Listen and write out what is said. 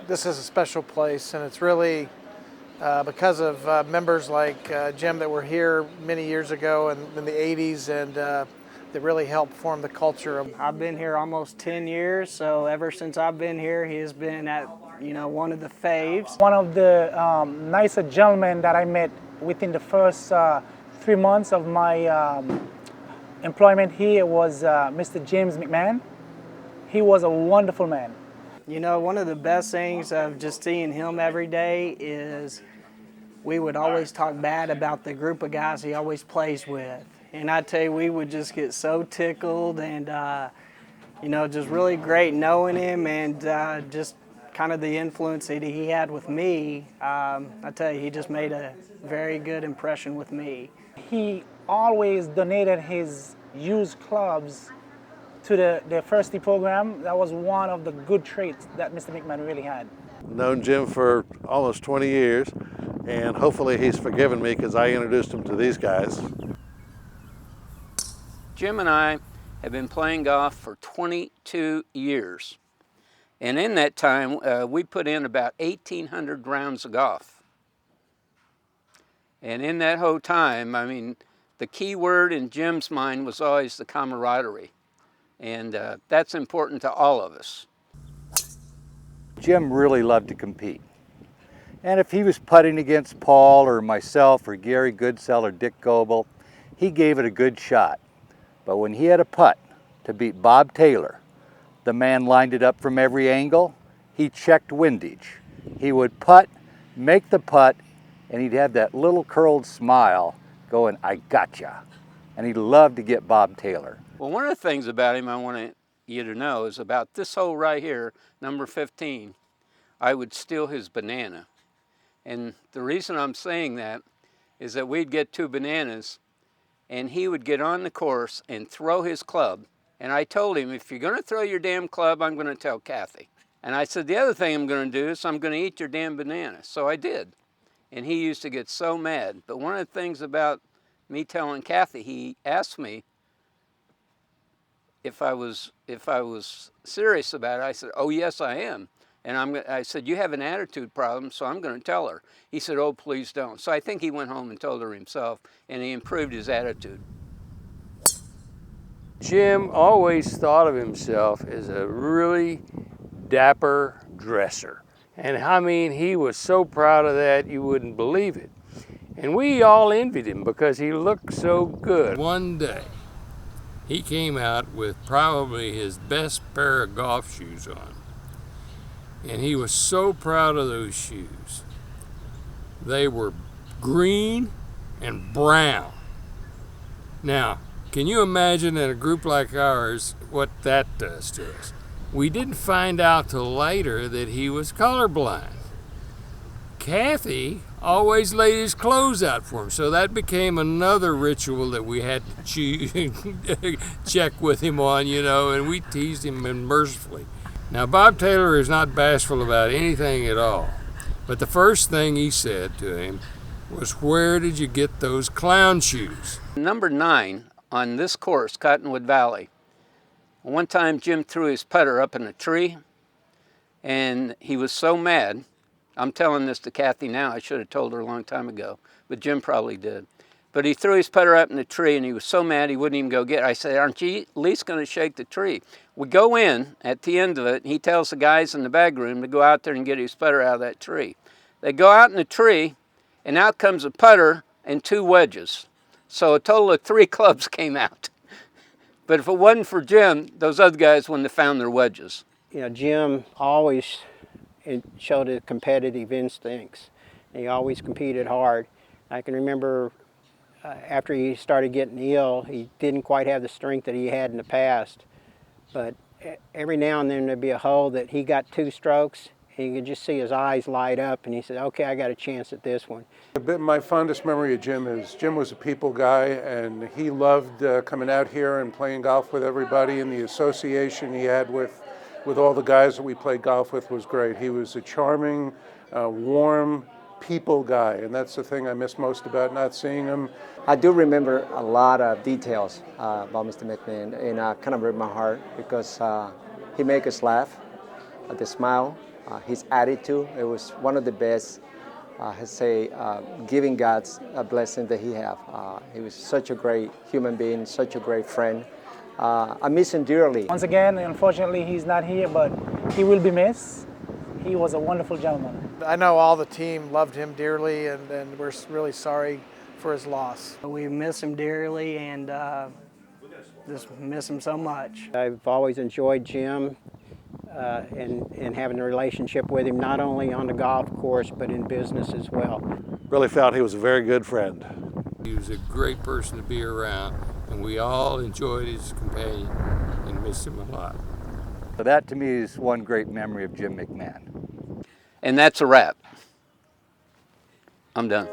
this is a special place, and it's really because of members like Jim that were here many years ago in the 80s, and that really helped form the culture. I've been here almost 10 years, so ever since I've been here, he has been at, one of the faves. One of the nicer gentlemen that I met within the first 3 months of my employment here was Mr. James McMahon. He was a wonderful man. One of the best things of just seeing him every day is we would always talk bad about the group of guys he always plays with. And I tell you, we would just get so tickled, and just really great knowing him, and just kind of the influence that he had with me. I tell you, he just made a very good impression with me. He always donated his used clubs to the First Tee program. That was one of the good traits that Mr. McMahon really had. Known Jim for almost 20 years, and hopefully he's forgiven me because I introduced him to these guys. Jim and I have been playing golf for 22 years. And in that time, we put in about 1,800 rounds of golf. And in that whole time, the key word in Jim's mind was always the camaraderie. And that's important to all of us. Jim really loved to compete. And if he was putting against Paul or myself or Gary Goodsell or Dick Goble, he gave it a good shot. But when he had a putt to beat Bob Taylor, the man lined it up from every angle. He checked windage. He would putt, make the putt, and he'd have that little curled smile going, "I gotcha." And he loved to get Bob Taylor. Well, one of the things about him I want you to know is about this hole right here, number 15, I would steal his banana. And the reason I'm saying that is that we'd get 2 bananas, and he would get on the course and throw his club. And I told him, if you're going to throw your damn club, I'm going to tell Kathy. And I said, the other thing I'm going to do is I'm going to eat your damn banana. So I did. And he used to get so mad. But one of the things about me telling Kathy, he asked me if I was serious about it. I said, oh, yes, I am. And I said, you have an attitude problem, so I'm going to tell her. He said, oh, please don't. So I think he went home and told her himself, and he improved his attitude. Jim always thought of himself as a really dapper dresser. And he was so proud of that, you wouldn't believe it. And we all envied him because he looked so good. One day, he came out with probably his best pair of golf shoes on. And he was so proud of those shoes. They were green and brown. Now, can you imagine in a group like ours what that does to us? We didn't find out till later that he was colorblind. Kathy always laid his clothes out for him, so that became another ritual that we had to check with him on, and we teased him mercifully. Now, Bob Taylor is not bashful about anything at all, but the first thing he said to him was, where did you get those clown shoes? Number 9 on this course, Cottonwood Valley. One time Jim threw his putter up in a tree, and he was so mad. I'm telling this to Kathy now. I should have told her a long time ago, but Jim probably did. But he threw his putter up in the tree, and he was so mad he wouldn't even go get it. I said, aren't you at least going to shake the tree? We go in at the end of it, and he tells the guys in the bag room to go out there and get his putter out of that tree. They go out in the tree, and out comes a putter and 2 wedges. So a total of 3 clubs came out. But if it wasn't for Jim, those other guys wouldn't have found their wedges. Jim always showed a competitive instincts. He always competed hard. I can remember after he started getting ill, he didn't quite have the strength that he had in the past. But every now and then there'd be a hole that he got 2 strokes, and you could just see his eyes light up, and he said, okay, I got a chance at this one. My fondest memory of Jim is Jim was a people guy, and he loved coming out here and playing golf with everybody, and the association he had with all the guys that we played golf with was great. He was a charming, warm, people guy, and that's the thing I miss most about not seeing him. I do remember a lot of details about Mr. McMahon, and kind of broke my heart because he made us laugh, the smile, his attitude. It was one of the best, I say, giving God's blessing that he had. He was such a great human being, such a great friend. I miss him dearly. Once again, unfortunately, he's not here, but he will be missed. He was a wonderful gentleman. I know all the team loved him dearly, and we're really sorry for his loss. We miss him dearly and just miss him so much. I've always enjoyed Jim and having a relationship with him, not only on the golf course, but in business as well. Really felt he was a very good friend. He was a great person to be around, and we all enjoyed his companion and missed him a lot. So that to me is one great memory of Jim McMahon. And that's a wrap. I'm done.